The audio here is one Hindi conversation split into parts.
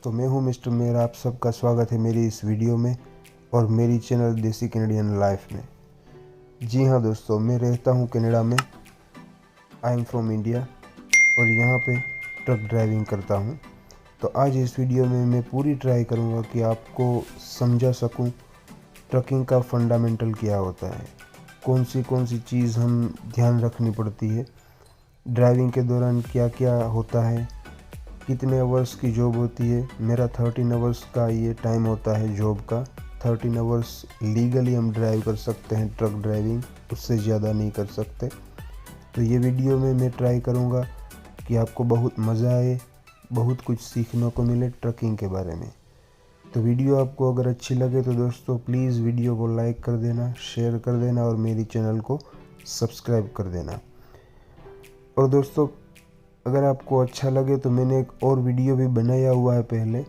दोस्तों, मैं हूं मिस्टर मेयर। आप सबका स्वागत है मेरी इस वीडियो में और मेरी चैनल देसी कैनेडियन लाइफ में। जी हां दोस्तों, मैं रहता हूं कनाडा में। आई एम फ्रॉम इंडिया और यहां पे ट्रक ड्राइविंग करता हूं। तो आज इस वीडियो में मैं पूरी ट्राई करूंगा कि आपको समझा सकूं ट्रकिंग का फंडामेंटल क्या होता है, कौन सी चीज़ हम ध्यान रखनी पड़ती है, ड्राइविंग के दौरान क्या क्या होता है, कितने आवर्स की जॉब होती है। मेरा 13 आवर्स का ये टाइम होता है जॉब का। 13 आवर्स लीगली हम ड्राइव कर सकते हैं ट्रक ड्राइविंग, उससे ज़्यादा नहीं कर सकते। तो ये वीडियो में मैं ट्राई करूँगा कि आपको बहुत मज़ा आए, बहुत कुछ सीखने को मिले ट्रकिंग के बारे में। तो वीडियो आपको अगर अच्छी लगे तो दोस्तों प्लीज़ वीडियो को लाइक कर देना, शेयर कर देना और मेरी चैनल को सब्सक्राइब कर देना। और दोस्तों अगर आपको अच्छा लगे तो मैंने एक और वीडियो भी बनाया हुआ है पहले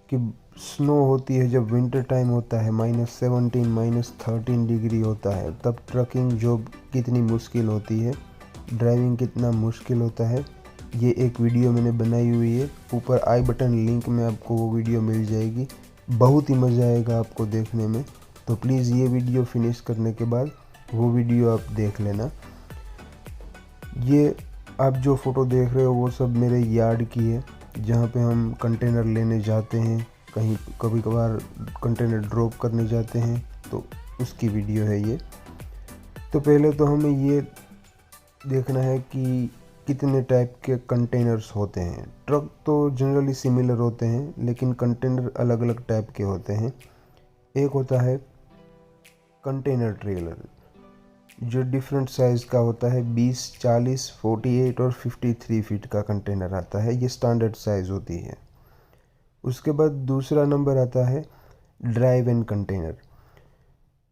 कि स्नो होती है जब विंटर टाइम होता है, -17 -13 डिग्री होता है, तब ट्रकिंग जॉब कितनी मुश्किल होती है, ड्राइविंग कितना मुश्किल होता है। ये एक वीडियो मैंने बनाई हुई है, ऊपर आई बटन लिंक में आपको वो वीडियो मिल जाएगी। बहुत ही मज़ा आएगा आपको देखने में। तो प्लीज़ ये वीडियो फिनिश करने के बाद वो वीडियो आप देख लेना। ये आप जो फ़ोटो देख रहे हो वो सब मेरे यार्ड की है, जहाँ पे हम कंटेनर लेने जाते हैं, कहीं कभी कभार कंटेनर ड्रॉप करने जाते हैं, तो उसकी वीडियो है ये। तो पहले तो हमें ये देखना है कि कितने टाइप के कंटेनर्स होते हैं। ट्रक तो जनरली सिमिलर होते हैं लेकिन कंटेनर अलग अलग टाइप के होते हैं। एक होता है कंटेनर ट्रेलर जो डिफरेंट साइज़ का होता है, 20, 40, 48 और 53 फीट का कंटेनर आता है। ये स्टैंडर्ड साइज़ होती है। उसके बाद दूसरा नंबर आता है ड्राइव एंड कंटेनर,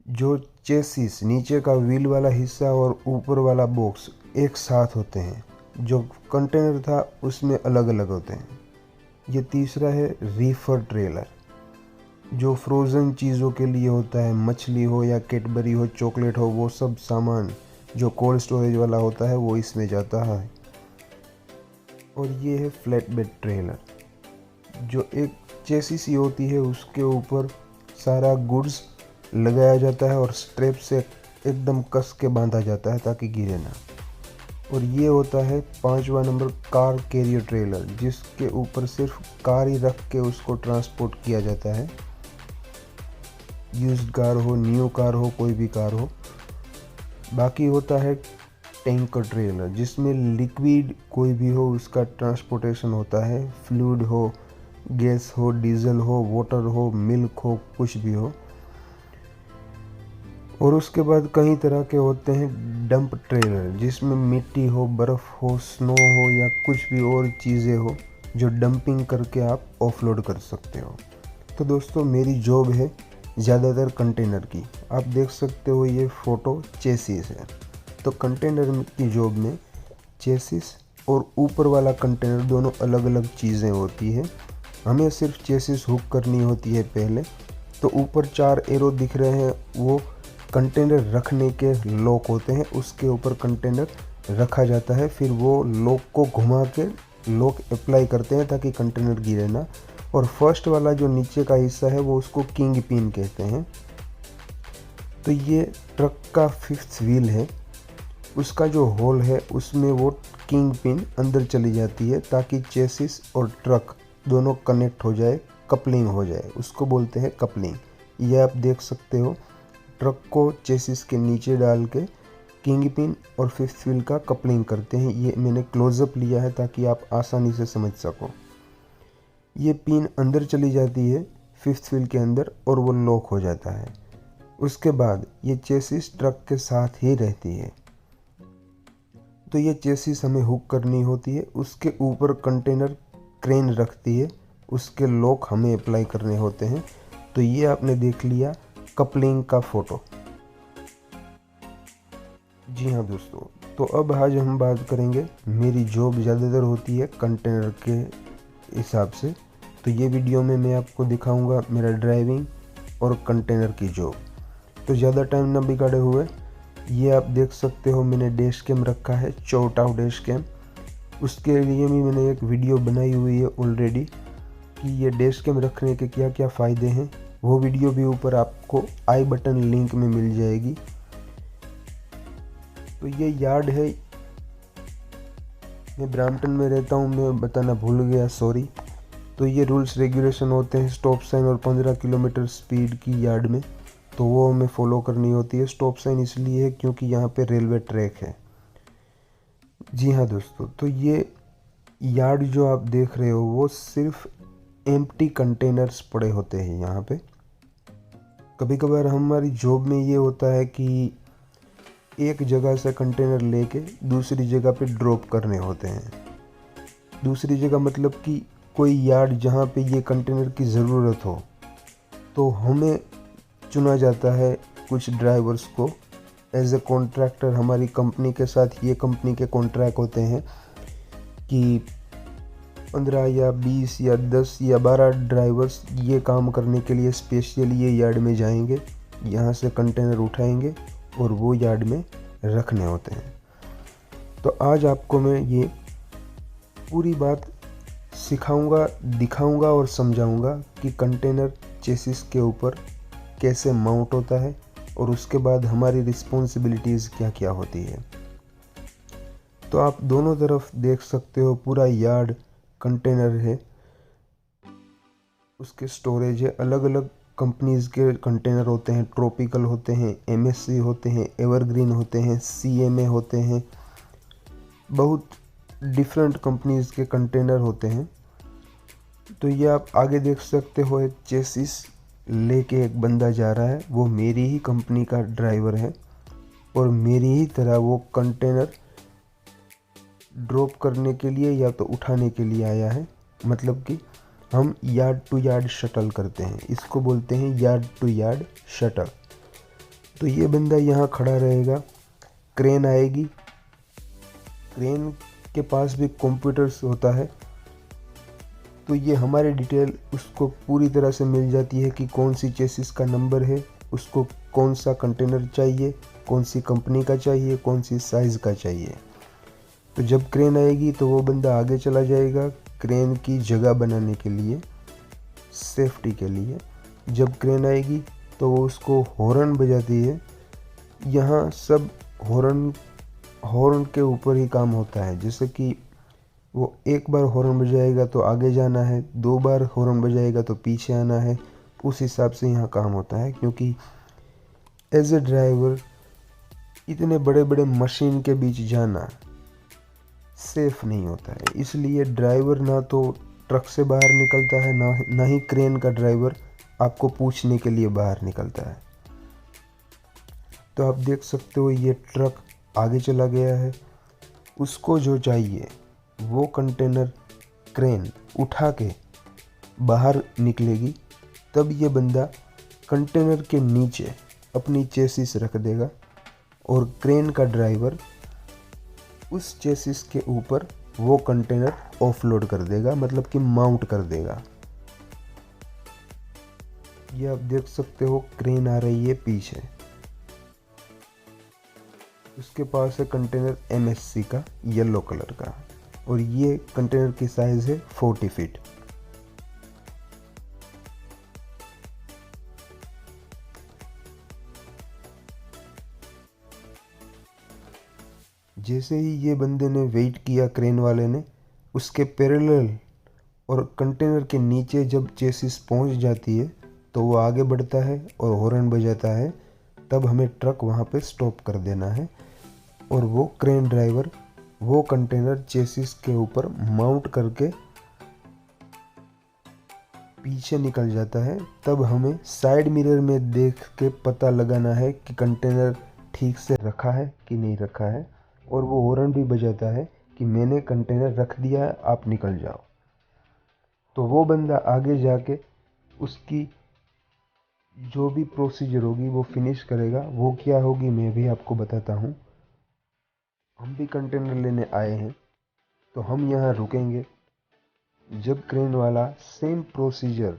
जो चेसिस, नीचे का व्हील वाला हिस्सा और ऊपर वाला बॉक्स एक साथ होते हैं। जो कंटेनर था उसमें अलग अलग होते हैं। ये तीसरा है रीफर ट्रेलर, जो फ्रोज़न चीज़ों के लिए होता है, मछली हो या कैडबरी हो, चॉकलेट हो, वो सब सामान जो कोल्ड स्टोरेज वाला होता है वो इसमें जाता है। और ये है फ्लैट बेड ट्रेलर, जो एक चेसिस ही होती है, उसके ऊपर सारा गुड्स लगाया जाता है और स्ट्रैप से एकदम कस के बांधा जाता है ताकि गिरे ना। और ये होता है पांचवा नंबर कार कैरियर ट्रेलर, जिसके ऊपर सिर्फ कार ही रख के उसको ट्रांसपोर्ट किया जाता है। यूज्ड कार हो, न्यू कार हो, कोई भी कार हो। बाकी होता है टैंकर ट्रेलर, जिसमें लिक्विड कोई भी हो उसका ट्रांसपोर्टेशन होता है। फ्लूइड हो, गैस हो, डीजल हो, वाटर हो, मिल्क हो, कुछ भी हो। और उसके बाद कई तरह के होते हैं डंप ट्रेलर, जिसमें मिट्टी हो, बर्फ़ हो, स्नो हो या कुछ भी और चीज़ें हो जो डंपिंग करके आप ऑफलोड कर सकते हो। तो दोस्तों मेरी जॉब है ज़्यादातर कंटेनर की। आप देख सकते हो ये फ़ोटो चेसिस है। तो कंटेनर की जॉब में चेसिस और ऊपर वाला कंटेनर दोनों अलग अलग चीज़ें होती है। हमें सिर्फ चेसिस हुक करनी होती है पहले। तो ऊपर 4 एरो दिख रहे हैं, वो कंटेनर रखने के लॉक होते हैं। उसके ऊपर कंटेनर रखा जाता है, फिर वो लॉक को घुमा के लॉक अप्लाई करते हैं ताकि कंटेनर गिरे ना। और फर्स्ट वाला जो नीचे का हिस्सा है वो उसको किंग पिन कहते हैं। तो ये ट्रक का 5th व्हील है, उसका जो होल है उसमें वो किंग पिन अंदर चली जाती है ताकि चेसिस और ट्रक दोनों कनेक्ट हो जाए, कपलिंग हो जाए, उसको बोलते हैं कपलिंग। ये आप देख सकते हो, ट्रक को चेसिस के नीचे डाल के किंग पिन और 5th व्हील का कपलिंग करते हैं। ये मैंने क्लोजअप लिया है ताकि आप आसानी से समझ सको। ये पिन अंदर चली जाती है 5th व्हील के अंदर और वो लॉक हो जाता है। उसके बाद ये चेसिस ट्रक के साथ ही रहती है। तो ये चेसिस हमें हुक करनी होती है, उसके ऊपर कंटेनर क्रेन रखती है, उसके लॉक हमें अप्लाई करने होते हैं। तो ये आपने देख लिया कपलिंग का फ़ोटो। जी हाँ दोस्तों, तो अब आज हम बात करेंगे, मेरी जॉब ज़्यादातर होती है कंटेनर के हिसाब से। तो ये वीडियो में मैं आपको दिखाऊंगा मेरा ड्राइविंग और कंटेनर की जॉब। तो ज़्यादा टाइम ना बिगाड़े हुए, ये आप देख सकते हो मैंने डैश कैम रखा है, चौटाव डैश कैम। उसके लिए भी मैंने एक वीडियो बनाई हुई है ऑलरेडी। कि ये डैश कैम रखने के क्या क्या फ़ायदे हैं, वो वीडियो भी ऊपर आपको आई बटन लिंक में मिल जाएगी। तो ये यार्ड है, मैं ब्रैम्पटन में रहता हूँ, मैं बताना भूल गया, सॉरी। तो ये रूल्स रेगुलेशन होते हैं स्टॉप साइन और 15 किलोमीटर स्पीड की यार्ड में, तो वो हमें फॉलो करनी होती है। स्टॉप साइन इसलिए है क्योंकि यहाँ पे रेलवे ट्रैक है। जी हाँ दोस्तों, तो ये यार्ड जो आप देख रहे हो वो सिर्फ एम्प्टी कंटेनर्स पड़े होते हैं यहाँ पे। कभी कभार हमारी जॉब में ये होता है कि एक जगह से कंटेनर लेके दूसरी जगह पे ड्रॉप करने होते हैं। दूसरी जगह मतलब कि कोई यार्ड जहाँ पे ये कंटेनर की ज़रूरत हो, तो हमें चुना जाता है कुछ ड्राइवर्स को एज ए कॉन्ट्रैक्टर। हमारी कंपनी के साथ ये कंपनी के कॉन्ट्रैक्ट होते हैं कि 15 या 20 या 10 या 12 ड्राइवर्स ये काम करने के लिए स्पेशली ये यार्ड में जाएंगे, यहाँ से कंटेनर उठाएंगे और वो यार्ड में रखने होते हैं। तो आज आपको मैं ये पूरी बात सिखाऊंगा, दिखाऊंगा और समझाऊंगा कि कंटेनर चेसिस के ऊपर कैसे माउंट होता है और उसके बाद हमारी रिस्पॉन्सिबिलिटीज़ क्या क्या होती है। तो आप दोनों तरफ देख सकते हो, पूरा यार्ड कंटेनर है, उसके स्टोरेज है। अलग अलग कंपनीज़ के कंटेनर होते हैं, ट्रॉपिकल होते हैं, एमएससी होते हैं, एवरग्रीन होते हैं, सीएमए होते हैं, बहुत डिफरेंट कंपनीज़ के कंटेनर होते हैं। तो ये आप आगे देख सकते हो, एक चेसिस लेके एक बंदा जा रहा है, वो मेरी ही कंपनी का ड्राइवर है और मेरी ही तरह वो कंटेनर ड्रॉप करने के लिए या तो उठाने के लिए आया है। मतलब कि हम यार्ड टू यार्ड शटल करते हैं, इसको बोलते हैं यार्ड टू यार्ड शटल। तो ये बंदा यहाँ खड़ा रहेगा, क्रेन आएगी, क्रेन के पास भी कंप्यूटर्स होता है, तो ये हमारी डिटेल उसको पूरी तरह से मिल जाती है कि कौन सी चेसिस का नंबर है, उसको कौन सा कंटेनर चाहिए, कौन सी कंपनी का चाहिए, कौन सी साइज़ का चाहिए। तो जब क्रेन आएगी तो वो बंदा आगे चला जाएगा क्रेन की जगह बनाने के लिए, सेफ्टी के लिए। जब क्रेन आएगी तो वो उसको हॉर्न बजाती है। यहाँ सब हॉर्न के ऊपर ही काम होता है, जैसे कि वो एक बार हॉर्न बजाएगा तो आगे जाना है, 2 बार हॉर्न बजाएगा तो पीछे आना है, उस हिसाब से यहाँ काम होता है। क्योंकि एज ए ड्राइवर इतने बड़े बड़े मशीन के बीच जाना सेफ नहीं होता है, इसलिए ड्राइवर ना तो ट्रक से बाहर निकलता है, ना ही क्रेन का ड्राइवर आपको पूछने के लिए बाहर निकलता है। तो आप देख सकते हो ये ट्रक आगे चला गया है, उसको जो चाहिए वो कंटेनर क्रेन उठा के बाहर निकलेगी, तब ये बंदा कंटेनर के नीचे अपनी चेसिस रख देगा और क्रेन का ड्राइवर उस चेसिस के ऊपर वो कंटेनर ऑफलोड कर देगा, मतलब कि माउंट कर देगा। ये आप देख सकते हो क्रेन आ रही है पीछे, उसके पास है कंटेनर एमएससी का येलो कलर का, और ये कंटेनर की साइज है 40 फीट। जैसे ही ये बंदे ने वेट किया, क्रेन वाले ने, उसके पैरेलल और कंटेनर के नीचे जब चेसिस पहुंच जाती है तो वो आगे बढ़ता है और हॉर्न बजाता है, तब हमें ट्रक वहाँ पे स्टॉप कर देना है और वो क्रेन ड्राइवर वो कंटेनर चेसिस के ऊपर माउंट करके पीछे निकल जाता है। तब हमें साइड मिरर में देख के पता लगाना है कि कंटेनर ठीक से रखा है कि नहीं रखा है, और वो हॉर्न भी बजाता है कि मैंने कंटेनर रख दिया है, आप निकल जाओ। तो वो बंदा आगे जाके उसकी जो भी प्रोसीजर होगी वो फिनिश करेगा। वो क्या होगी मैं भी आपको बताता हूँ। हम भी कंटेनर लेने आए हैं तो हम यहाँ रुकेंगे, जब क्रेन वाला सेम प्रोसीजर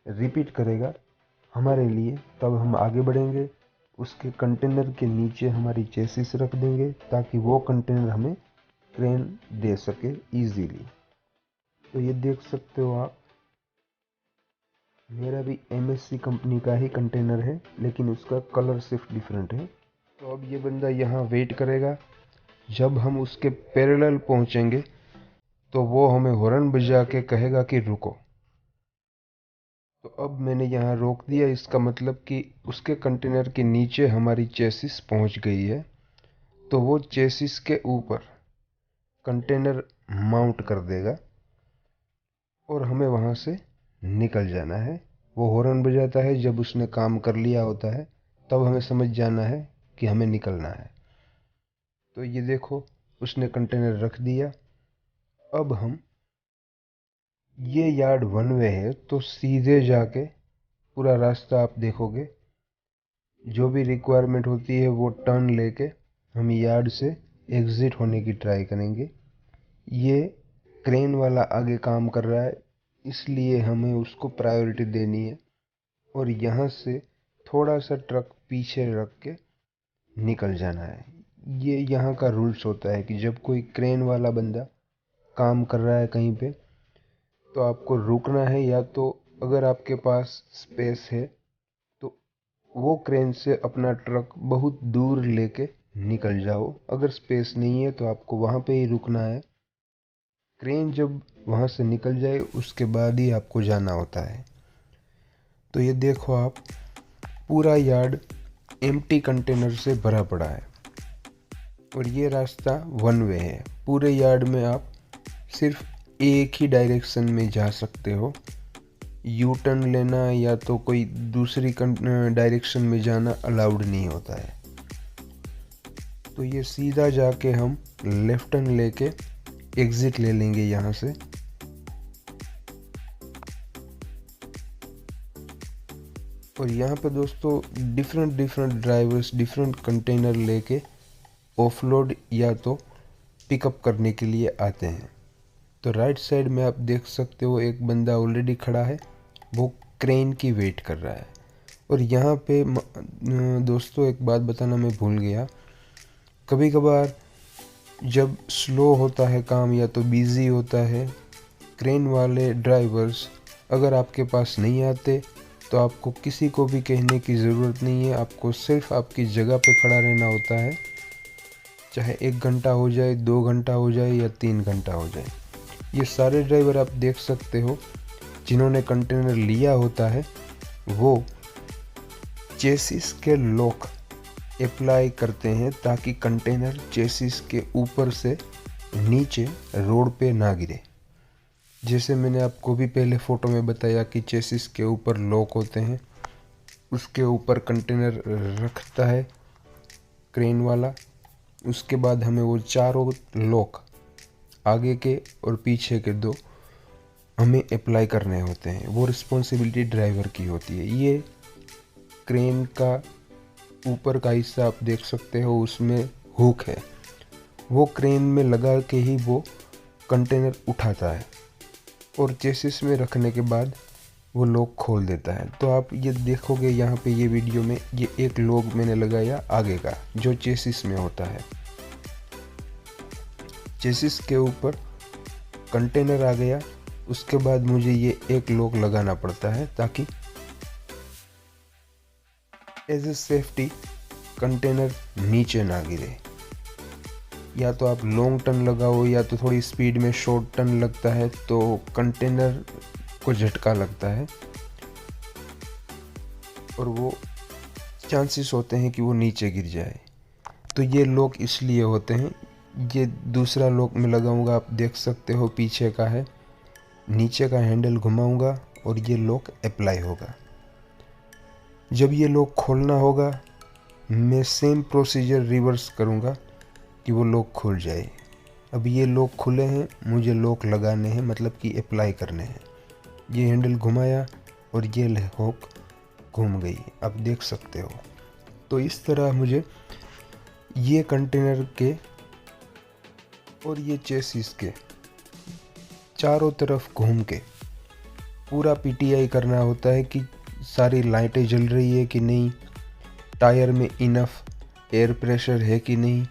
रिपीट करेगा हमारे लिए तब हम आगे बढ़ेंगे, उसके कंटेनर के नीचे हमारी चेसिस रख देंगे ताकि वो कंटेनर हमें क्रेन दे सके इजीली। तो ये देख सकते हो आप, मेरा भी MSC कंपनी का ही कंटेनर है, लेकिन उसका कलर सिर्फ डिफरेंट है। तो अब ये बंदा यहाँ वेट करेगा। जब हम उसके पैरेलल पहुँचेंगे तो वो हमें हॉर्न बजा के कहेगा कि रुको। तो अब मैंने यहाँ रोक दिया, इसका मतलब कि उसके कंटेनर के नीचे हमारी चेसिस पहुँच गई है। तो वो चेसिस के ऊपर कंटेनर माउंट कर देगा और हमें वहाँ से निकल जाना है। वो हॉर्न बजाता है जब उसने काम कर लिया होता है, तब हमें समझ जाना है कि हमें निकलना है। तो ये देखो, उसने कंटेनर रख दिया। अब हम, ये यार्ड वन वे है तो सीधे जाके पूरा रास्ता आप देखोगे, जो भी रिक्वायरमेंट होती है वो टर्न लेके हम यार्ड से एग्ज़िट होने की ट्राई करेंगे। ये क्रेन वाला आगे काम कर रहा है, इसलिए हमें उसको प्रायोरिटी देनी है और यहाँ से थोड़ा सा ट्रक पीछे रख के निकल जाना है। ये यहाँ का रूल्स होता है कि जब कोई क्रेन वाला बंदा काम कर रहा है कहीं पे, तो आपको रुकना है, या तो अगर आपके पास स्पेस है तो वो क्रेन से अपना ट्रक बहुत दूर लेके निकल जाओ। अगर स्पेस नहीं है तो आपको वहाँ पे ही रुकना है। क्रेन जब वहाँ से निकल जाए उसके बाद ही आपको जाना होता है। तो ये देखो आप, पूरा यार्ड एम्प्टी कंटेनर से भरा पड़ा है और ये रास्ता वन वे है। पूरे यार्ड में आप सिर्फ एक ही डायरेक्शन में जा सकते हो। यू टर्न लेना या तो कोई दूसरी डायरेक्शन में जाना अलाउड नहीं होता है। तो ये सीधा जाके हम लेफ्ट टर्न लेके एग्ज़िट ले लेंगे यहाँ से। और यहाँ पे दोस्तों डिफरेंट ड्राइवर्स डिफरेंट कंटेनर लेके ऑफलोड या तो पिकअप करने के लिए आते हैं। तो राइट साइड में आप देख सकते हो एक बंदा ऑलरेडी खड़ा है, वो क्रेन की वेट कर रहा है। और यहाँ पे दोस्तों एक बात बताना मैं भूल गया, कभी कभार जब स्लो होता है काम या तो बिज़ी होता है, क्रेन वाले ड्राइवर्स अगर आपके पास नहीं आते तो आपको किसी को भी कहने की ज़रूरत नहीं है। आपको सिर्फ आपकी जगह पे खड़ा रहना होता है, चाहे 1 घंटा हो जाए, 2 घंटा हो जाए या 3 घंटा हो जाए। ये सारे ड्राइवर आप देख सकते हो जिन्होंने कंटेनर लिया होता है, वो चेसिस के लॉक अप्लाई करते हैं ताकि कंटेनर चेसिस के ऊपर से नीचे रोड पे ना गिरे। जैसे मैंने आपको भी पहले फ़ोटो में बताया कि चेसिस के ऊपर लॉक होते हैं, उसके ऊपर कंटेनर रखता है क्रेन वाला। उसके बाद हमें वो चारों लॉक, आगे के और पीछे के 2, हमें अप्लाई करने होते हैं। वो रिस्पॉन्सिबिलिटी ड्राइवर की होती है। ये क्रेन का ऊपर का हिस्सा आप देख सकते हो, उसमें हुक है, वो क्रेन में लगा के ही वो कंटेनर उठाता है और चेसिस में रखने के बाद वो लॉक खोल देता है। तो आप ये देखोगे यहाँ पे ये वीडियो में, ये एक लॉक मैंने लगाया आगे का जो चेसिस में होता है। चेसिस के ऊपर कंटेनर आ गया, उसके बाद मुझे ये एक लॉक लगाना पड़ता है ताकि एज ए सेफ्टी कंटेनर नीचे ना गिरे। या तो आप लॉन्ग टर्न लगाओ या तो थोड़ी स्पीड में शॉर्ट टर्न लगता है तो कंटेनर को झटका लगता है और वो चांसेस होते हैं कि वो नीचे गिर जाए। तो ये लॉक इसलिए होते हैं। ये दूसरा लॉक मैं लगाऊंगा, आप देख सकते हो पीछे का है, नीचे का हैंडल घुमाऊंगा और ये लॉक अप्लाई होगा। जब ये लॉक खोलना होगा मैं सेम प्रोसीजर रिवर्स करूंगा कि वो लॉक खुल जाए। अब ये लॉक खुले हैं, मुझे लॉक लगाने हैं, मतलब कि अप्लाई करने हैं। ये हैंडल घुमाया और ये हुक घूम गई, आप देख सकते हो। तो इस तरह मुझे ये कंटेनर के और ये चेसिस के चारों तरफ घूम के पूरा PTI करना होता है कि सारी लाइटें जल रही है कि नहीं, टायर में इनफ एयर प्रेशर है कि नहीं।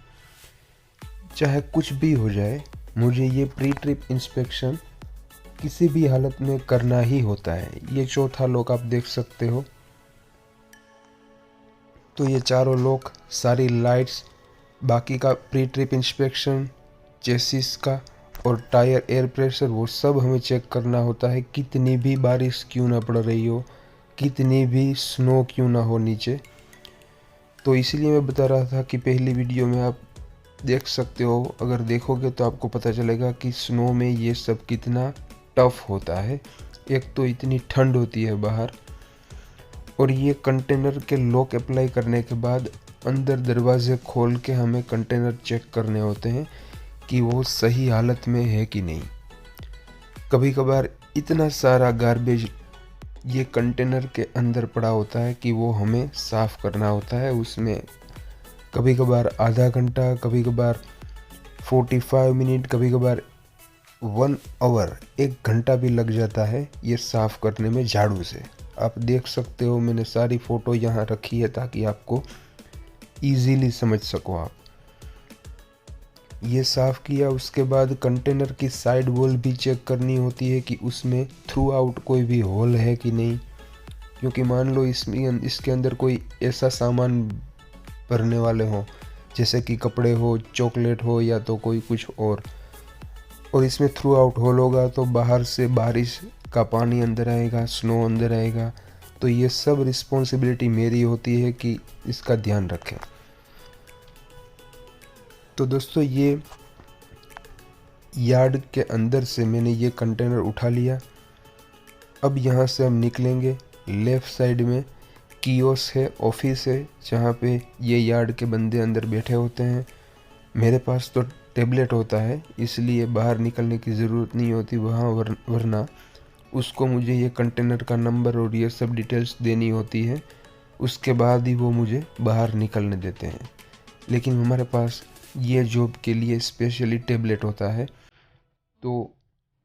चाहे कुछ भी हो जाए, मुझे ये प्री ट्रिप इंस्पेक्शन किसी भी हालत में करना ही होता है। ये चौथा लॉक आप देख सकते हो। तो ये चारों लॉक, सारी लाइट्स, बाकी का प्री ट्रिप इंस्पेक्शन, चेसिस का और टायर एयर प्रेशर, वो सब हमें चेक करना होता है। कितनी भी बारिश क्यों ना पड़ रही हो, कितनी भी स्नो क्यों ना हो नीचे। तो इसलिए मैं बता रहा था कि पहली वीडियो में आप देख सकते हो, अगर देखोगे तो आपको पता चलेगा कि स्नो में ये सब कितना टफ होता है। एक तो इतनी ठंड होती है बाहर, और ये कंटेनर के लॉक अप्लाई करने के बाद अंदर दरवाजे खोल के हमें कंटेनर चेक करने होते हैं कि वो सही हालत में है कि नहीं। कभी कभार इतना सारा गार्बेज ये कंटेनर के अंदर पड़ा होता है कि वो हमें साफ़ करना होता है। उसमें कभी कभार आधा घंटा, कभी कभार 45 मिनट, कभी कभार 1 आवर, 1 घंटा भी लग जाता है ये साफ़ करने में झाड़ू से। आप देख सकते हो, मैंने सारी फ़ोटो यहाँ रखी है ताकि आपको इजीली समझ सको आप। ये साफ़ किया, उसके बाद कंटेनर की साइड वॉल भी चेक करनी होती है कि उसमें थ्रू आउट कोई भी होल है कि नहीं, क्योंकि मान लो इसके अंदर कोई ऐसा सामान भरने वाले हों, जैसे कि कपड़े हो, चॉकलेट हो, या तो कोई कुछ और इसमें थ्रू आउट होल होगा तो बाहर से बारिश का पानी अंदर आएगा, स्नो अंदर आएगा। तो ये सब रिस्पॉन्सिबिलिटी मेरी होती है कि इसका ध्यान रखें। तो दोस्तों, ये यार्ड के अंदर से मैंने ये कंटेनर उठा लिया। अब यहाँ से हम निकलेंगे। लेफ़्ट साइड में कियोस्क है, ऑफिस है, जहाँ पे ये यार्ड के बंदे अंदर बैठे होते हैं। मेरे पास तो टेबलेट होता है, इसलिए बाहर निकलने की ज़रूरत नहीं होती वहाँ, वरना उसको मुझे ये कंटेनर का नंबर और ये सब डिटेल्स देनी होती है, उसके बाद ही वो मुझे बाहर निकलने देते हैं। लेकिन हमारे पास ये जॉब के लिए स्पेशली टेबलेट होता है, तो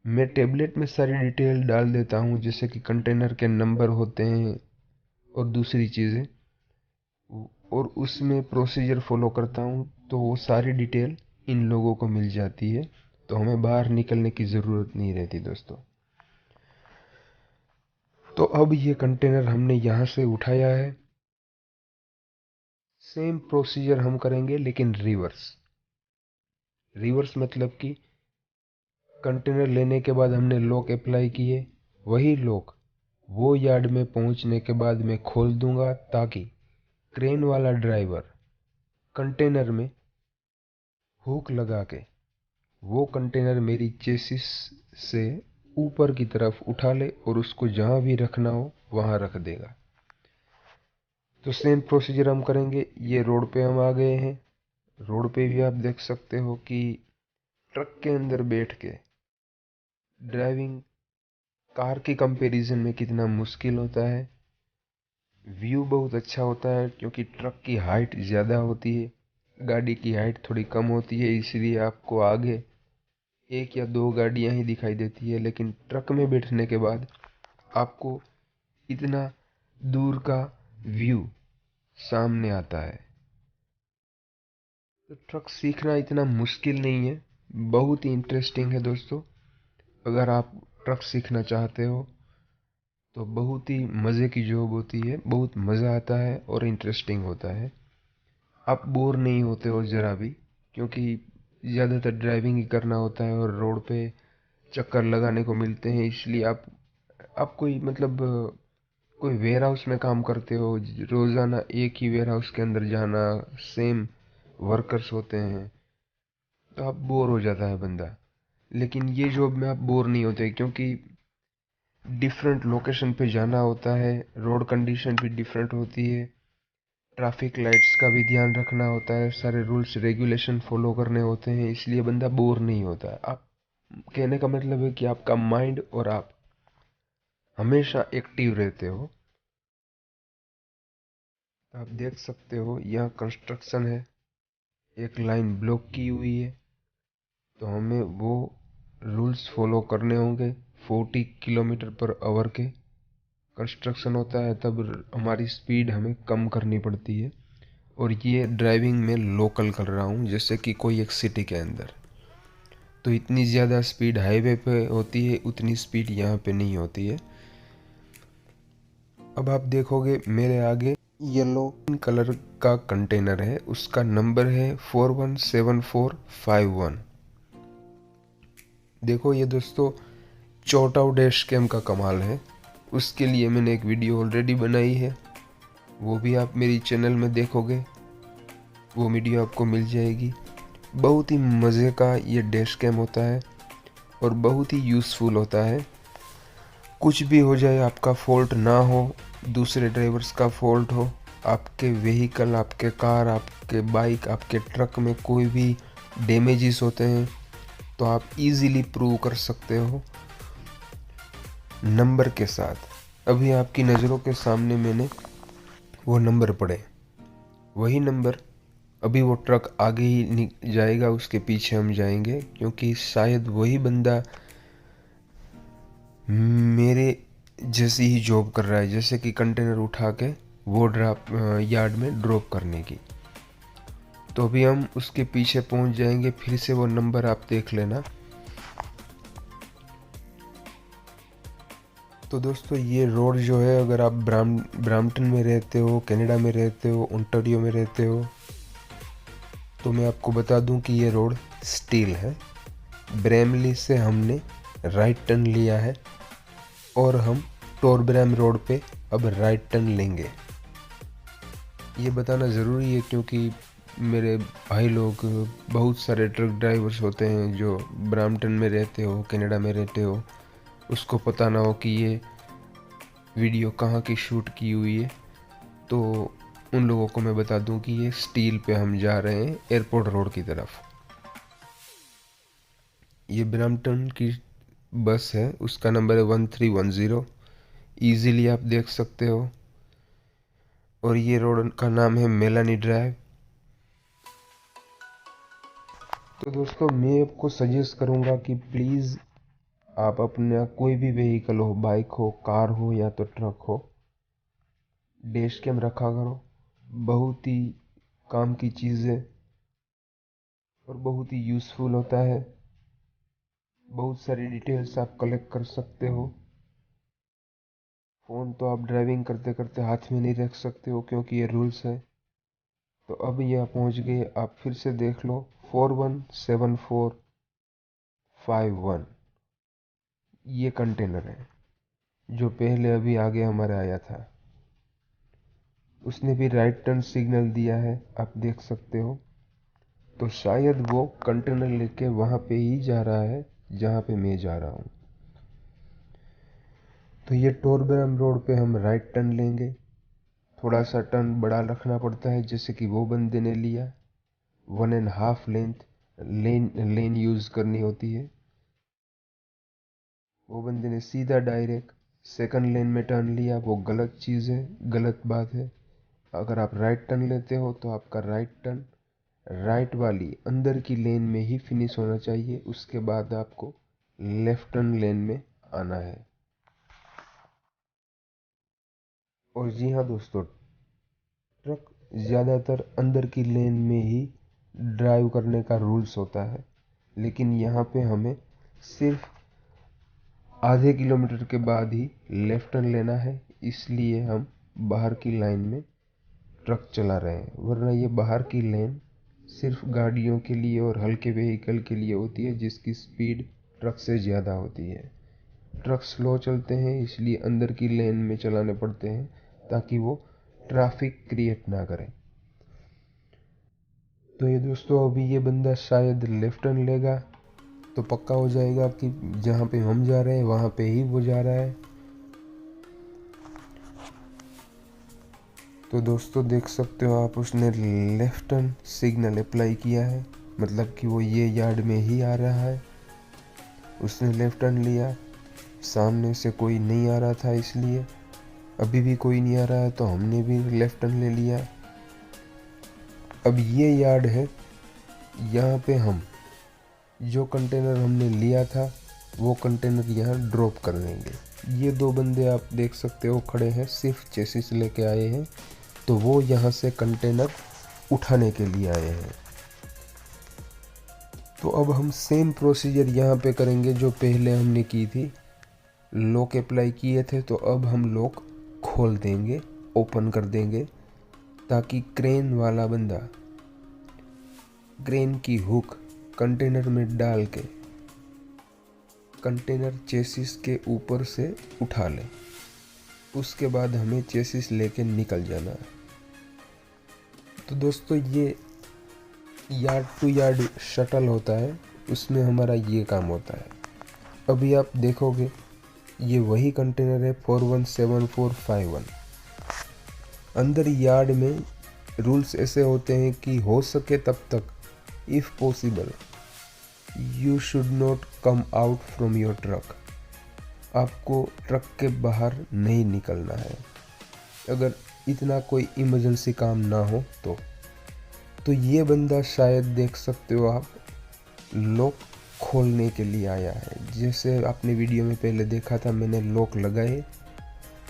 मैं टेबलेट में सारी डिटेल डाल देता हूँ, जैसे कि कंटेनर के नंबर होते हैं और दूसरी चीज़ें, और उसमें प्रोसीजर फॉलो करता हूँ, तो वो सारी डिटेल इन लोगों को मिल जाती है। तो हमें बाहर निकलने की ज़रूरत नहीं रहती दोस्तों। तो अब ये कंटेनर हमने यहाँ से उठाया है। सेम प्रोसीजर हम करेंगे, लेकिन रिवर्स मतलब कि कंटेनर लेने के बाद हमने लॉक अप्लाई किए, वही लॉक वो यार्ड में पहुंचने के बाद मैं खोल दूंगा, ताकि क्रेन वाला ड्राइवर कंटेनर में हुक लगा के वो कंटेनर मेरी चेसिस से ऊपर की तरफ उठा ले और उसको जहाँ भी रखना हो वहाँ रख देगा। तो सेम प्रोसीजर हम करेंगे। ये रोड पे हम आ गए हैं। रोड पे भी आप देख सकते हो कि ट्रक के अंदर बैठ के ड्राइविंग कार के कंपैरिजन में कितना मुश्किल होता है। व्यू बहुत अच्छा होता है, क्योंकि ट्रक की हाइट ज़्यादा होती है, गाड़ी की हाइट थोड़ी कम होती है, इसलिए आपको आगे 1 या 2 गाड़ियाँ ही दिखाई देती है। लेकिन ट्रक में बैठने के बाद आपको इतना दूर का व्यू सामने आता है। तो ट्रक सीखना इतना मुश्किल नहीं है, बहुत ही इंटरेस्टिंग है दोस्तों। अगर आप ट्रक सीखना चाहते हो तो बहुत ही मज़े की जॉब होती है, बहुत मज़ा आता है और इंटरेस्टिंग होता है। आप बोर नहीं होते हो ज़रा भी, क्योंकि ज़्यादातर ड्राइविंग ही करना होता है और रोड पे चक्कर लगाने को मिलते हैं। इसलिए आप कोई मतलब कोई वेयर हाउस में काम करते हो, रोज़ाना एक ही वेयर हाउस के अंदर जाना, सेम वर्कर्स होते हैं, तो आप बोर हो जाता है बंदा। लेकिन ये जॉब में आप बोर नहीं होते, क्योंकि डिफरेंट लोकेशन पे जाना होता है, रोड कंडीशन भी डिफरेंट होती है, ट्रैफिक लाइट्स का भी ध्यान रखना होता है, सारे रूल्स रेगुलेशन फॉलो करने होते हैं, इसलिए बंदा बोर नहीं होता है। आप कहने का मतलब है कि आपका माइंड और आप हमेशा एक्टिव रहते हो। आप देख सकते हो यहाँ कंस्ट्रक्शन है, एक लाइन ब्लॉक की हुई है, तो हमें वो रूल्स फॉलो करने होंगे। 40 किलोमीटर पर आवर के कंस्ट्रक्शन होता है, तब हमारी स्पीड हमें कम करनी पड़ती है। और ये ड्राइविंग में लोकल कर रहा हूँ, जैसे कि कोई एक सिटी के अंदर। तो इतनी ज़्यादा स्पीड हाईवे पे होती है, उतनी स्पीड यहाँ पे नहीं होती है। अब आप देखोगे मेरे आगे येलो कलर का कंटेनर है, उसका नंबर है 417451। देखो ये दोस्तों चोटाऊ डैश कैम का कमाल है। उसके लिए मैंने एक वीडियो ऑलरेडी बनाई है, वो भी आप मेरी चैनल में देखोगे, वो वीडियो आपको मिल जाएगी। बहुत ही मज़े का ये डैश कैम होता है और बहुत ही यूज़फुल होता है। कुछ भी हो जाए, आपका फॉल्ट ना हो, दूसरे ड्राइवर्स का फॉल्ट हो, आपके व्हीकल, आपके कार, आपके बाइक, आपके ट्रक में कोई भी डैमेजेस होते हैं तो आप इजीली प्रूव कर सकते हो नंबर के साथ। अभी आपकी नज़रों के सामने मैंने वो नंबर पढ़े, वही नंबर। अभी वो ट्रक आगे ही जाएगा, उसके पीछे हम जाएंगे, क्योंकि शायद वही बंदा मेरे जैसी ही जॉब कर रहा है, जैसे कि कंटेनर उठा के वो यार्ड में ड्रॉप करने की। तो अभी हम उसके पीछे पहुंच जाएंगे। फिर से वो नंबर आप देख लेना। तो दोस्तों ये रोड जो है, अगर आप ब्राम्पटन में रहते हो, कनाडा में रहते हो, ओंटारियो में रहते हो, तो मैं आपको बता दूं कि ये रोड स्टील है। ब्रेमली से हमने राइट टर्न लिया है और हम टोरब्रैम रोड पे अब राइट टर्न लेंगे। ये बताना ज़रूरी है क्योंकि मेरे भाई लोग, बहुत सारे ट्रक ड्राइवर्स होते हैं जो ब्राम्पटन में रहते हो, कनाडा में रहते हो, उसको पता ना हो कि ये वीडियो कहाँ की शूट की हुई है। तो उन लोगों को मैं बता दूं कि ये स्टील पे हम जा रहे हैं, एयरपोर्ट रोड की तरफ। ये ब्रैम्पटन की बस है, उसका नंबर है 1310, ईजीली आप देख सकते हो। और ये रोड का नाम है मेलानी ड्राइव। तो दोस्तों मैं आपको सजेस्ट करूंगा कि प्लीज़ आप अपना कोई भी व्हीकल हो, बाइक हो, कार हो या तो ट्रक हो, डैश कैम रखा करो। बहुत ही काम की चीज़ है और बहुत ही यूज़फुल होता है। बहुत सारी डिटेल्स आप कलेक्ट कर सकते हो। फ़ोन तो आप ड्राइविंग करते करते हाथ में नहीं रख सकते हो क्योंकि ये रूल्स है। तो अब यहाँ पहुँच गए, आप फिर से देख लो 417451। ये कंटेनर है जो पहले अभी आगे हमारे आया था। उसने भी राइट टर्न सिग्नल दिया है, आप देख सकते हो। तो शायद वो कंटेनर लेके वहाँ पे ही जा रहा है जहाँ पे मैं जा रहा हूँ। तो ये टोरब्रैम रोड पे हम राइट टर्न लेंगे। थोड़ा सा टर्न बड़ा रखना पड़ता है, जैसे कि वो बंदे ने लिया। 1.5 लेंथ लेन यूज़ करनी होती है। वो बंदे ने सीधा डायरेक्ट सेकंड लेन में टर्न लिया, वो गलत चीज़ है, गलत बात है। अगर आप राइट टर्न लेते हो तो आपका राइट टर्न राइट वाली अंदर की लेन में ही फिनिश होना चाहिए। उसके बाद आपको लेफ्ट टर्न लेन में आना है। और जी हाँ दोस्तों, ट्रक ज़्यादातर अंदर की लेन में ही ड्राइव करने का रूल्स होता है, लेकिन यहाँ पे हमें सिर्फ आधे किलोमीटर के बाद ही लेफ्ट टर्न लेना है। इसलिए हम बाहर की लाइन में ट्रक चला रहे हैं, वरना ये बाहर की लेन सिर्फ गाड़ियों के लिए और हल्के व्हीकल के लिए होती है जिसकी स्पीड ट्रक से ज़्यादा होती है। ट्रक स्लो चलते हैं, इसलिए अंदर की लेन में चलाने पड़ते हैं ताकि वो ट्रैफिक क्रिएट ना करें। तो ये दोस्तों अभी ये बंदा शायद लेफ्ट टर्न लेगा तो पक्का हो जाएगा कि जहाँ पे हम जा रहे हैं वहाँ पे ही वो जा रहा है। तो दोस्तों देख सकते हो आप, उसने लेफ्ट टर्न सिग्नल अप्लाई किया है, मतलब कि वो ये यार्ड में ही आ रहा है। उसने लेफ्ट टर्न लिया, सामने से कोई नहीं आ रहा था, इसलिए अभी भी कोई नहीं आ रहा है तो हमने भी लेफ्ट टर्न ले लिया। अब ये यार्ड है, यहाँ पे हम जो कंटेनर हमने लिया था वो कंटेनर यहाँ ड्रॉप कर देंगे। ये दो बंदे आप देख सकते हो खड़े हैं, सिर्फ चेसिस लेके आए हैं, तो वो यहाँ से कंटेनर उठाने के लिए आए हैं। तो अब हम सेम प्रोसीजर यहाँ पे करेंगे जो पहले हमने की थी। लॉक अप्लाई किए थे तो अब हम लॉक खोल देंगे, ओपन कर देंगे, ताकि क्रेन वाला बंदा क्रेन की हुक कंटेनर में डाल के कंटेनर चेसिस के ऊपर से उठा ले। उसके बाद हमें चेसिस लेके निकल जाना है। तो दोस्तों ये यार्ड टू यार्ड शटल होता है, उसमें हमारा ये काम होता है। अभी आप देखोगे ये वही कंटेनर है 417451। अंदर यार्ड में रूल्स ऐसे होते हैं कि हो सके तब तक if possible you should not come out from your truck. आपको ट्रक के बाहर नहीं निकलना है, अगर इतना कोई इमरजेंसी काम ना हो तो ये बंदा शायद देख सकते हो आप, लॉक खोलने के लिए आया है। जैसे आपने वीडियो में पहले देखा था मैंने लॉक लगाए,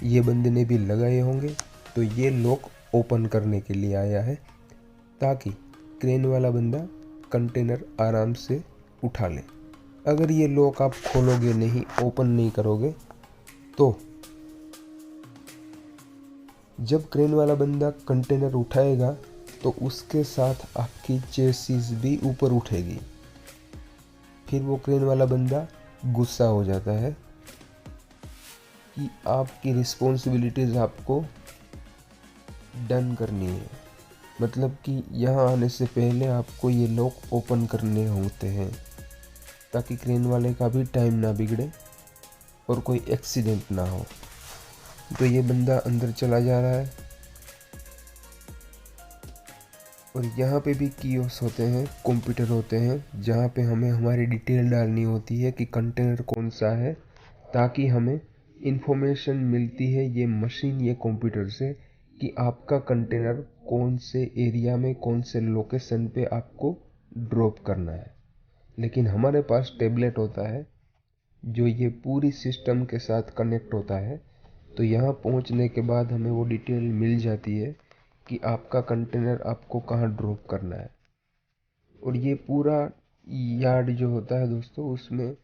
ये बंदे ने भी लगाए होंगे। तो ये लॉक ओपन करने के लिए आया है, ताकि क्रेन वाला बंदा कंटेनर आराम से उठा ले। अगर ये लॉक आप खोलोगे नहीं, ओपन नहीं करोगे, तो जब क्रेन वाला बंदा कंटेनर उठाएगा तो उसके साथ आपकी चेसिस भी ऊपर उठेगी। फिर वो क्रेन वाला बंदा गुस्सा हो जाता है कि आपकी रिस्पॉन्सिबिलिटीज़ आपको डन करनी है। मतलब कि यहाँ आने से पहले आपको ये लॉक ओपन करने होते हैं, ताकि क्रेन वाले का भी टाइम ना बिगड़े और कोई एक्सीडेंट ना हो। तो ये बंदा अंदर चला जा रहा है और यहाँ पे भी कियोस्क होते हैं, कंप्यूटर होते हैं, जहाँ पे हमें हमारी डिटेल डालनी होती है कि कंटेनर कौन सा है, ताकि हमें इंफॉर्मेशन मिलती है ये मशीन, ये कंप्यूटर से, कि आपका कंटेनर कौन से एरिया में, कौन से लोकेशन पे आपको ड्रॉप करना है। लेकिन हमारे पास टैबलेट होता है जो ये पूरी सिस्टम के साथ कनेक्ट होता है। तो यहाँ पहुँचने के बाद हमें वो डिटेल मिल जाती है कि आपका कंटेनर आपको कहाँ ड्रॉप करना है। और ये पूरा यार्ड जो होता है दोस्तों, उसमें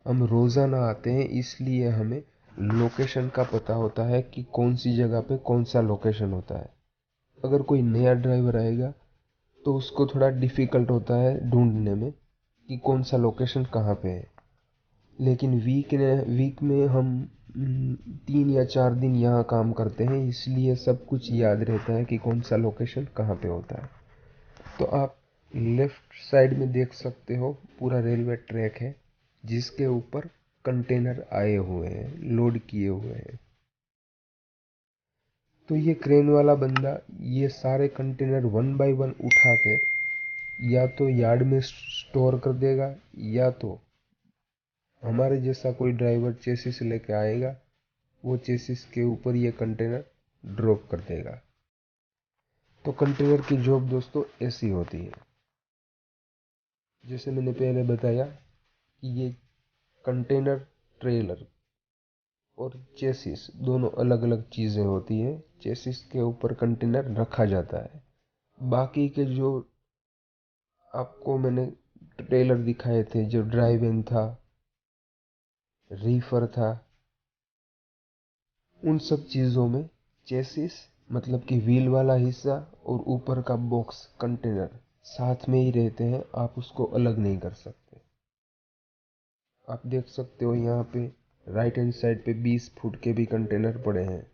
हम रोज़ाना आते हैं, इसलिए हमें लोकेशन का पता होता है कि कौन सी जगह पे कौन सा लोकेशन होता है। अगर कोई नया ड्राइवर आएगा तो उसको थोड़ा डिफ़िकल्ट होता है ढूंढने में कि कौन सा लोकेशन कहाँ पे है। लेकिन वीक में हम 3 या 4 दिन यहाँ काम करते हैं, इसलिए सब कुछ याद रहता है कि कौन सा लोकेशन कहाँ पे होता है। तो आप लेफ्ट साइड में देख सकते हो पूरा रेलवे ट्रैक है, जिसके ऊपर कंटेनर आए हुए हैं, लोड किए हुए हैं। तो ये क्रेन वाला बंदा ये सारे कंटेनर 1 बाय 1 उठा के या तो यार्ड में स्टोर कर देगा, या तो हमारे जैसा कोई ड्राइवर चेसिस लेके आएगा, वो चेसिस के ऊपर ये कंटेनर ड्रॉप कर देगा। तो कंटेनर की जॉब दोस्तों ऐसी होती है। जैसे मैंने पहले बताया कि ये कंटेनर ट्रेलर और चेसिस दोनों अलग अलग चीज़ें होती हैं। चेसिस के ऊपर कंटेनर रखा जाता है। बाकी के जो आपको मैंने ट्रेलर दिखाए थे, जो ड्राइव इन था, रीफर था, उन सब चीज़ों में चेसिस मतलब कि व्हील वाला हिस्सा और ऊपर का बॉक्स कंटेनर साथ में ही रहते हैं, आप उसको अलग नहीं कर सकते। आप देख सकते हो यहाँ पे राइट हैंड साइड पे 20 फुट के भी कंटेनर पड़े हैं।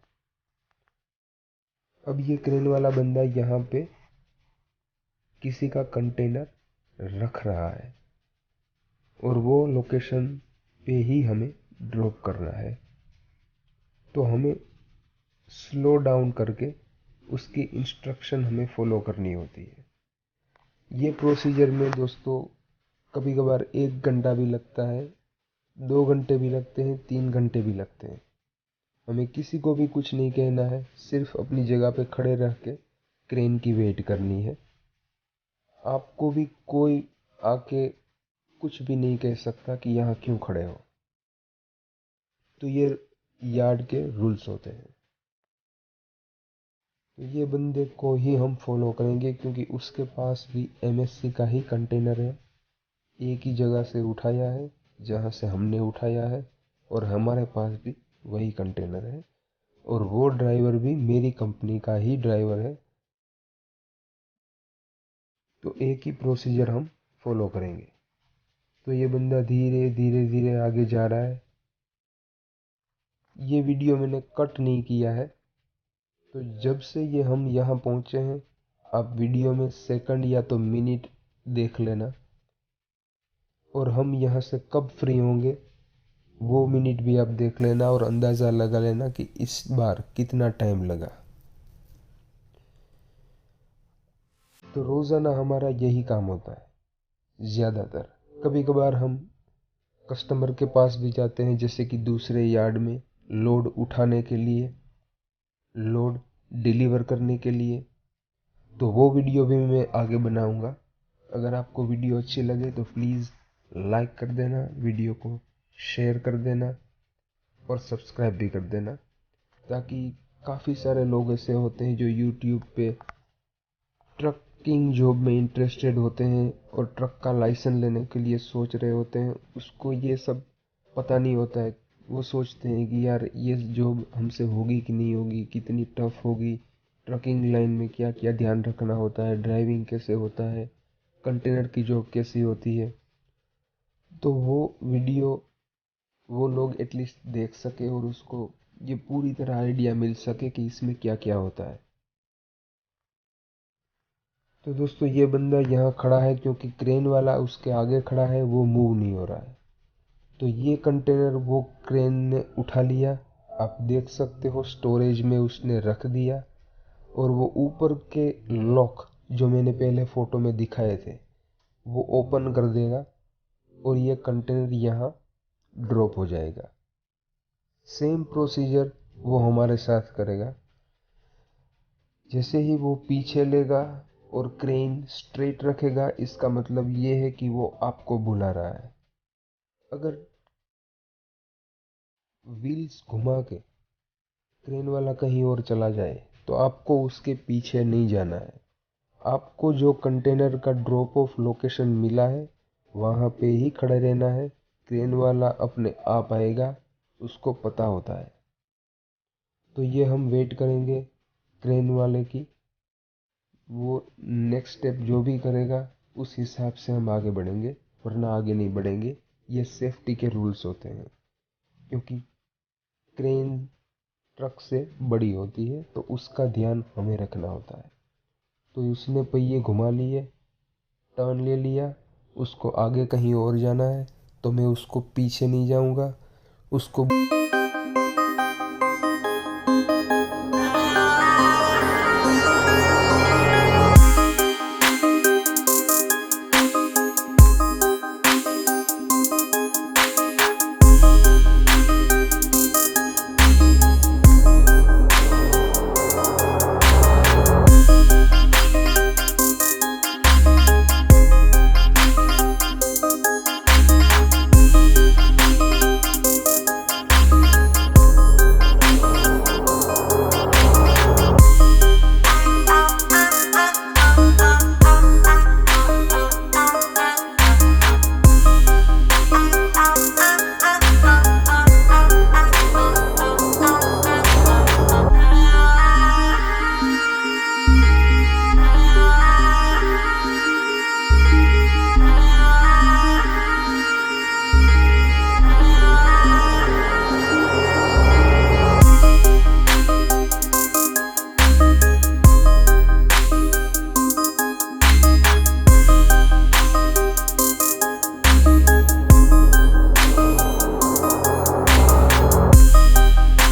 अब ये क्रेन वाला बंदा यहाँ पे किसी का कंटेनर रख रहा है और वो लोकेशन पे ही हमें ड्रॉप करना है। तो हमें स्लो डाउन करके उसकी इंस्ट्रक्शन हमें फॉलो करनी होती है। ये प्रोसीजर में दोस्तों कभी कभार 1 घंटा भी लगता है, 2 घंटे भी लगते हैं, 3 घंटे भी लगते हैं। हमें किसी को भी कुछ नहीं कहना है, सिर्फ अपनी जगह पे खड़े रह के क्रेन की वेट करनी है। आपको भी कोई आके कुछ भी नहीं कह सकता कि यहाँ क्यों खड़े हो। तो ये यार्ड के रूल्स होते हैं। तो ये बंदे को ही हम फॉलो करेंगे, क्योंकि उसके पास भी एमएससी का ही कंटेनर है, एक ही जगह से उठाया है जहाँ से हमने उठाया है, और हमारे पास भी वही कंटेनर है, और वो ड्राइवर भी मेरी कंपनी का ही ड्राइवर है। तो एक ही प्रोसीजर हम फॉलो करेंगे। तो ये बंदा धीरे धीरे धीरे आगे जा रहा है। ये वीडियो मैंने कट नहीं किया है। तो जब से ये हम यहाँ पहुँचे हैं, आप वीडियो में सेकंड या तो मिनट देख लेना, और हम यहाँ से कब फ्री होंगे वो मिनट भी आप देख लेना, और अंदाज़ा लगा लेना कि इस बार कितना टाइम लगा। तो रोज़ाना हमारा यही काम होता है ज़्यादातर। कभी कभार हम कस्टमर के पास भी जाते हैं, जैसे कि दूसरे यार्ड में लोड उठाने के लिए, लोड डिलीवर करने के लिए। तो वो वीडियो भी मैं आगे बनाऊंगा। अगर आपको वीडियो अच्छी लगे तो प्लीज़ लाइक कर देना, वीडियो को शेयर कर देना, और सब्सक्राइब भी कर देना, ताकि काफ़ी सारे लोग ऐसे होते हैं जो यूट्यूब पे ट्रकिंग जॉब में इंटरेस्टेड होते हैं और ट्रक का लाइसेंस लेने के लिए सोच रहे होते हैं। उसको ये सब पता नहीं होता है। वो सोचते हैं कि यार ये जॉब हमसे होगी कि नहीं होगी, कितनी टफ होगी, ट्रकिंग लाइन में क्या क्या ध्यान रखना होता है, ड्राइविंग कैसे होता है, कंटेनर की जॉब कैसी होती है। तो वो वीडियो वो लोग एटलीस्ट देख सके और उसको ये पूरी तरह आइडिया मिल सके कि इसमें क्या क्या होता है। तो दोस्तों ये बंदा यहाँ खड़ा है क्योंकि क्रेन वाला उसके आगे खड़ा है, वो मूव नहीं हो रहा है। तो ये कंटेनर वो क्रेन ने उठा लिया, आप देख सकते हो स्टोरेज में उसने रख दिया, और वो ऊपर के लॉक जो मैंने पहले फ़ोटो में दिखाए थे वो ओपन कर देगा, और ये कंटेनर यहाँ ड्रॉप हो जाएगा। सेम प्रोसीजर वो हमारे साथ करेगा। जैसे ही वो पीछे लेगा और क्रेन स्ट्रेट रखेगा, इसका मतलब ये है कि वो आपको बुला रहा है। अगर व्हील्स घुमा के क्रेन वाला कहीं और चला जाए तो आपको उसके पीछे नहीं जाना है। आपको जो कंटेनर का ड्रॉप ऑफ लोकेशन मिला है वहाँ पे ही खड़े रहना है। क्रेन वाला अपने आप आएगा, उसको पता होता है। तो ये हम वेट करेंगे क्रेन वाले की। वो नेक्स्ट स्टेप जो भी करेगा उस हिसाब से हम आगे बढ़ेंगे, वरना आगे नहीं बढ़ेंगे। ये सेफ्टी के रूल्स होते हैं, क्योंकि क्रेन ट्रक से बड़ी होती है तो उसका ध्यान हमें रखना होता है। तो उसने पहिए घुमा लिए, टर्न ले लिया, उसको आगे कहीं और जाना है, तो मैं उसको पीछे नहीं जाऊंगा, उसको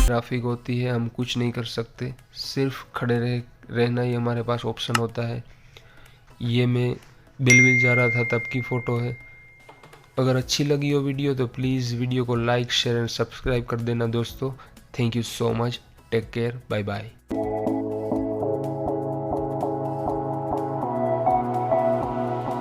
ट्रैफिक होती है, हम कुछ नहीं कर सकते, सिर्फ खड़े रहना ही हमारे पास ऑप्शन होता है। ये मैं बिलविल जा रहा था तब की फ़ोटो है। अगर अच्छी लगी हो वीडियो तो प्लीज़ वीडियो को लाइक शेयर एंड सब्सक्राइब कर देना दोस्तों। Thank you so much, take care, bye bye.